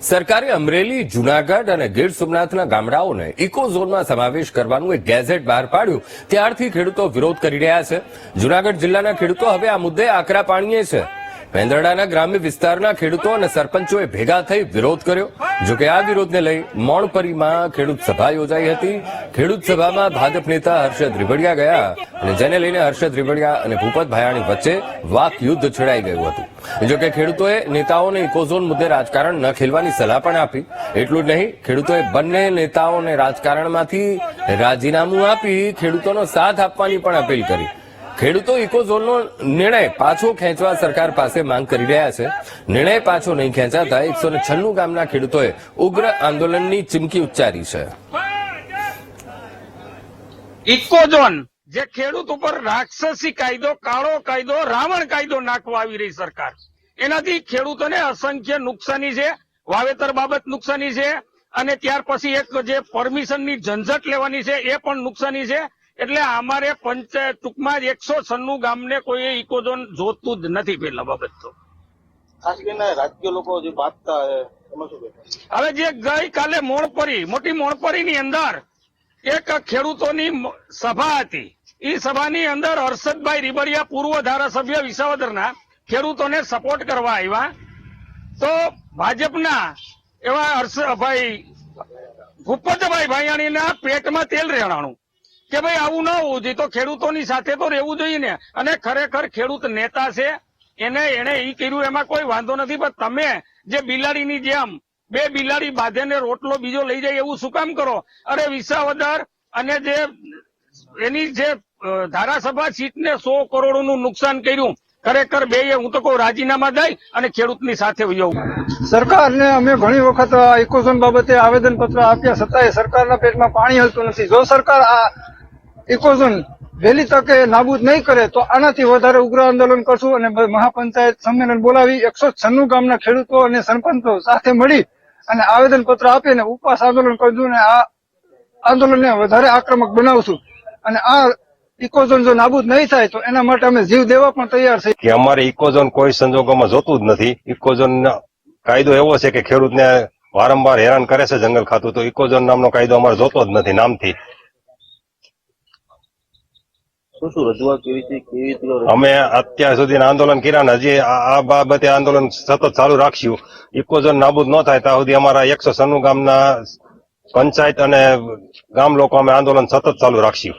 સરકારે અમરેલી, જૂનાગઢ અને ગીર સોમનાથના ગામડાઓને ઇકો ઝોનમાં સમાવેશ કરવાનું એક ગેઝેટ બહાર પાડ્યું ત્યારથી ખેડૂતો વિરોધ કરી રહ્યા છે. જૂનાગઢ જિલ્લાના ખેડૂતો હવે આ મુદ્દે આકરા પાણીએ છે. મેંદરડાના ગ્રામ્ય વિસ્તારના ખેડૂતો અને સરપંચોએ ભેગા થઈ વિરોધ કર્યો. જોકે આ વિરોધને લઈ મોણપરીમાં ખેડૂત સભા યોજાઈ હતી. ખેડૂત સભામાં ભાજપ નેતા હર્ષદ રીબડિયા ગયા અને જેને લઈને હર્ષદ રીબડિયા અને ભૂપત ભાયાણી વચ્ચે વાક યુદ્ધ છેડાઈ ગયું હતું. જોકે ખેડૂતોએ નેતાઓને ઇકોઝોન મુદ્દે રાજકારણ ન ખેલવાની સલાહ પણ આપી. એટલું જ નહીં, ખેડૂતોએ બંને નેતાઓને રાજકારણમાંથી રાજીનામું આપી ખેડૂતોનો સાથ આપવાની પણ અપીલ કરી. ખેડૂતો ઇકોઝોનનો નિર્ણય પાછો ખેંચવા સરકાર પાસે માંગ કરી રહ્યા છે. નિર્ણય પાછો નહીં ખેંચાતા 196 ગામના ખેડૂતોએ ઉગ્ર આંદોલનની ચીમકી ઉચ્ચારી છે. ઇકોઝોન જે ખેડૂત ઉપર રાક્ષસી કાયદો, કાળો કાયદો, રાવણ કાયદો નાખવા આવી રહી સરકાર, એનાથી ખેડૂતોને અસંખ્ય નુકસાની છે. વાવેતર બાબત નુકસાની છે અને ત્યાર પછી એક જે પરમિશનની ઝંઝટ લેવાની છે એ પણ નુકસાની છે. એટલે અમારે પંચાયત ટૂંકમાં 196 ગામને કોઈ ઇકોઝોન જોતું જ નથી. પેલા બાબત તો ખાસ કરીને રાજકીય લોકો જે બાંધતા એમાં શું કહેવાય? હવે જે ગઈકાલે મોણપરી, મોટી મોણપરીની અંદર એક ખેડૂતોની સભા હતી. એ સભાની અંદર હર્ષદભાઈ રીબડિયા, પૂર્વ ધારાસભ્ય વિસાવદરના, ખેડૂતોને સપોર્ટ કરવા આવ્યા. તો ભાજપના એવા હર્ષભાઈ ભૂપતભાઈ ભાયાણીના પેટમાં તેલ રેડાણું કે ભાઈ આવું ન હોવું જોઈએ, તો ખેડૂતોની સાથે તો રહેવું જોઈએ ને. અને ખરેખર ખેડૂત નેતા છે, એને એ કર્યું એમાં કોઈ વાંધો નથી. પણ તમે જે બિલાડીની જેમ બે બિલાડી બાંધીને રોટલો બીજો લઈ જાય એવું શું કામ કરો? અરે વિસાવદર અને જે એની જે ધારાસભા સીટને 100 કરોડનું નુકસાન કર્યું, ખરેખર બે હું તો કહું રાજીનામા દઈ અને ખેડૂતની સાથે વયો. સરકારને અમે ઘણી વખત ઇકોઝોન બાબતે આવેદન પત્ર આપ્યા છતાંય સરકારના પેટમાં પાણી હલતું નથી. જો સરકાર આ ઇકોઝોન વહેલી તકે નાબૂદ નહીં કરે તો આનાથી વધારે ઉગ્ર આંદોલન કરશું અને મહાપંચાયત સંમેલન બોલાવી 196 ગામના ખેડૂતો અને સરપંચો સાથે મળી અને આવેદન પત્ર આપીને ઉપવાસ આંદોલન કરશું અને આ આંદોલનને વધારે આક્રમક બનાવશું. અને આ ઇકોઝોન જો નાબૂદ નહીં થાય તો એના માટે અમે જીવ દેવા પણ તૈયાર છે. કે અમારે ઇકોઝોન કોઈ સંજોગોમાં જોતું જ નથી. ઇકોઝોન કાયદો એવો છે કે ખેડૂતને વારંવાર હેરાન કરે છે જંગલ ખાતું, તો ઇકોઝોન નામનો કાયદો અમારે જોતો જ નથી નામથી. શું રજૂઆત કરી છે, કેવી રીતે અમે અત્યાર સુધી આંદોલન કર્યા ને હજી આ બાબતે આંદોલન સતત ચાલુ રાખશું. ઇકોઝોન નાબૂદ ન થાય ત્યાં સુધી અમારા 196 ગામના પંચાયત અને ગામ લોકો અમે આંદોલન સતત ચાલુ રાખશું.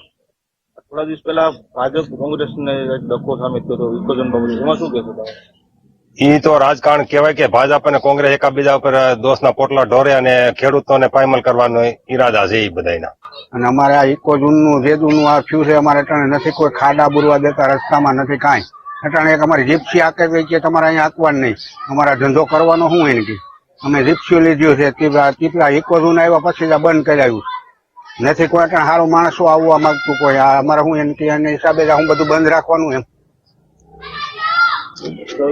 થોડા દિવસ પહેલા ભાજપ કોંગ્રેસને એક ડખો સામે થયો હતો ઇકોઝોન બાબતે, એમાં શું કહેશો તમે? ઈ તો રાજકારણ કહેવાય કે ભાજપ અને કોંગ્રેસ એકાબીજા ઉપર દોષના પોટલા ઢોરે અને ખેડૂતોને પાયમાલ કરવાનો ઈરાદા છે એ બધાના. અને અમારે આ ઇકોઝોનનું રેદુનું આ થયું છે, અમારે અટાણે નથી કોઈ ખાડા બુરવા દેતા, રસ્તામાં નથી કાંઈ. અટાણે એક અમારી જીપ્સી આકે ગઈ કે તમારે અહીંયા આંકવાનું નહીં, અમારા ધંધો કરવાનો શું એને કે અમે જીપ્સી લીધું છે. તીપડા ઇકોઝોન આવ્યા પછી આ બંધ કરાવ્યું નથી. કોઈ અટાણે સારું માણસો આવવા માંગતું કોઈ. આ અમારે શું એને કે એને હિસાબે હું બધું બંધ રાખવાનું એમ.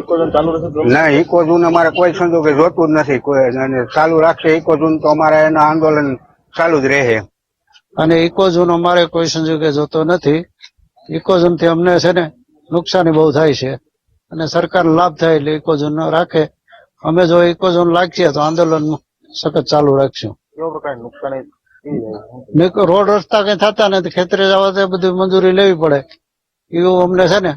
ઇકોઝોન ચાલુ રહેશે? ના, ઇકોઝોન અમારે કોઈ સંજોગે જોતું જ નથી કોઈ. ચાલુ રાખશે ઇકોઝોન તો અમારે એના આંદોલન ચાલુ જ રહે. અને ઇકોઝોન અમારે કોઈ સંજોગે જોતો નથી. ઇકોઝોન થી અમને છે ને નુકસાની બહુ થાય છે અને સરકાર લાભ થાય એટલે ઇકોઝોન રાખે. અમે જો ઇકોઝોન લાગીએ તો આંદોલન સખત ચાલુ રાખશું. કેવા પ્રકારની નુકસાની? રોડ રસ્તા કઈ થતા નથી, ખેતરે જવા તે બધી મંજૂરી લેવી પડે એવું અમને છે ને